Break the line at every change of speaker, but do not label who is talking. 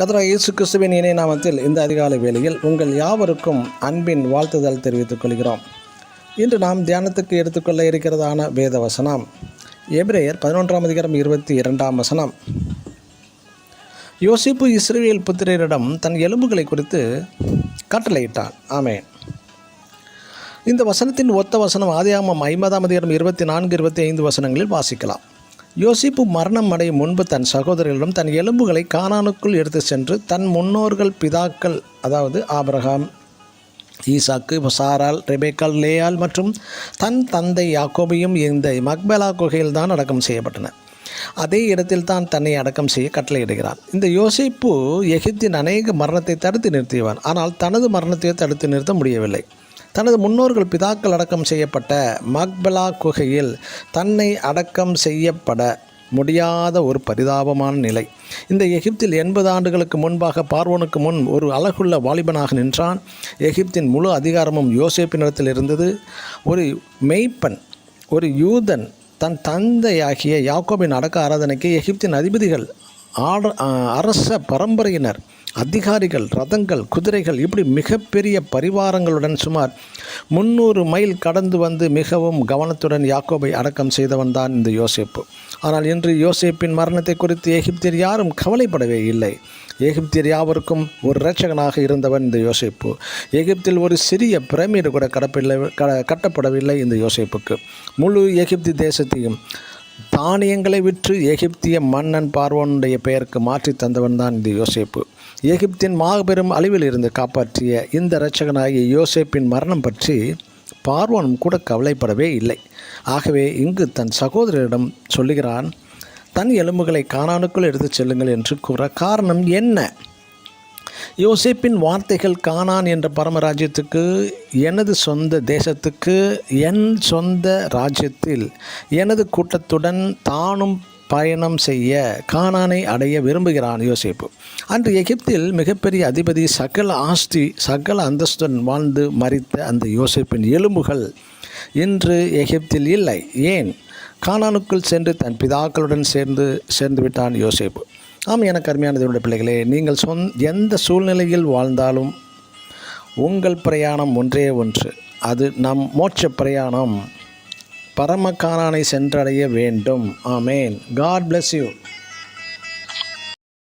கர்த்தராகிய இயேசு கிறிஸ்துவின் இணைய நாமத்தில் இந்த அதிகாலை வேளையில் உங்கள் யாவருக்கும் அன்பின் வாழ்த்துதல் தெரிவித்துக் கொள்கிறோம். இன்று நாம் தியானத்துக்கு எடுத்துக்கொள்ள இருக்கிறதான வேத வசனம் எபிரேயர் 11:22 யோசேப்பு இஸ்ரவேல் புத்திரரிடம் தன் எலும்புகளை குறித்து கட்டளையிட்டான். ஆமென். இந்த வசனத்தின் ஒத்த வசனம் ஆதியாகமம் 50:24-25 வசனங்களில் வாசிக்கலாம். யோசேப்பு மரணம் அடையும் முன்பு தன் சகோதரர்களிடம் தன் எலும்புகளை கானானுக்குள் எடுத்து சென்று தன் முன்னோர்கள் பிதாக்கள், அதாவது ஆபிரகாம், ஈசாக்கு, சாராள், ரெபேக்காள், லேயாள் மற்றும் தன் தந்தை யாக்கோபையும் இந்த மக்பேலா குகையில் தான் அடக்கம் செய்யப்பட்டன. அதே இடத்தில் தான் தன்னை அடக்கம் செய்ய கட்டளையிடுகிறான். இந்த யோசேப்பு எகிப்தின் அநேக மரணத்தை தடுத்து நிறுத்தியவன். ஆனால் தனது மரணத்தை தடுத்து நிறுத்த முடியவில்லை. தனது முன்னோர்கள் பிதாக்கள் அடக்கம் செய்யப்பட்ட மக்பேலா குகையில் தன்னை அடக்கம் செய்யப்பட முடியாத ஒரு பரிதாபமான நிலை. இந்த எகிப்தில் 80 ஆண்டுகளுக்கு முன்பாக பார்வோனுக்கு முன் ஒரு அழகுள்ள வாலிபனாக நின்றான். எகிப்தின் முழு அதிகாரமும் யோசேப்பினிடத்தில் இருந்தது. ஒரு மெய்ப்பன், ஒரு யூதன் தன் தந்தையாகிய யாக்கோபின் அடக்க ஆராதனைக்கு எகிப்தின் அதிபதிகள், அரச பரம்பரையினர், அதிகாரிகள், ரதங்கள், குதிரைகள், இப்படி மிகப்பெரிய பரிவாரங்களுடன் சுமார் 300 மைல் கடந்து வந்து மிகவும் கவனத்துடன் யாக்கோபை அடக்கம் செய்தவன் தான் இந்த யோசேப்பு. ஆனால் இன்று யோசேப்பின் மரணத்தை குறித்து எகிப்தியர் யாரும் கவலைப்படவே இல்லை. எகிப்தியர் யாவருக்கும் ஒரு இரட்சகனாக இருந்தவன் இந்த யோசேப்பு. எகிப்தில் ஒரு சிறிய பிரமிடு கூட கட்டப்படவில்லை இந்த யோசேப்புக்கு. முழு எகிப்து தேசத்தையும் தானியங்களை விற்று எகிப்திய மன்னன் பார்வோனுடைய பெயருக்கு மாற்றி தந்தவன் தான் இந்த யோசேப்பு. எகிப்தின் மாபெரும் அழிவில் இருந்து காப்பாற்றிய இந்த இரட்சகனாகிய யோசேப்பின் மரணம் பற்றி பார்வோனும் கூட கவலைப்படவே இல்லை. ஆகவே இங்கு தன் சகோதரரிடம் சொல்லுகிறான், தன் எலும்புகளை கானானுக்குள் எடுத்துச் செல்லுங்கள் என்று கூற காரணம் என்ன? யோசேப்பின் வார்த்தைகள் கானான் என்ற பரமராஜ்யத்துக்கு, எனது சொந்த தேசத்துக்கு, என் சொந்த ராஜ்யத்தில் எனது கூட்டத்துடன் தானும் பயணம் செய்ய கானானை அடைய விரும்புகிறான் யோசேப்பு. அன்று எகிப்தில் மிகப்பெரிய அதிபதி, சகல ஆஸ்தி, சகல அந்தஸ்துடன் வாழ்ந்து மரித்த அந்த யோசேப்பின் எலும்புகள் இன்று எகிப்தில் இல்லை. ஏன்? கானானுக்குள் சென்று தன் பிதாக்களுடன் சேர்ந்து விட்டான் யோசேப்பு. ஆம், எனக்கு அருமையான தேவனுடைய பிள்ளைகளே, நீங்கள் எந்த சூழ்நிலையில் வாழ்ந்தாலும் உங்கள் பிரயாணம் ஒன்றே ஒன்று. அது நம் மோட்ச பிரயாணம். பரம கானானை சென்றடைய வேண்டும். ஆமேன். God bless you.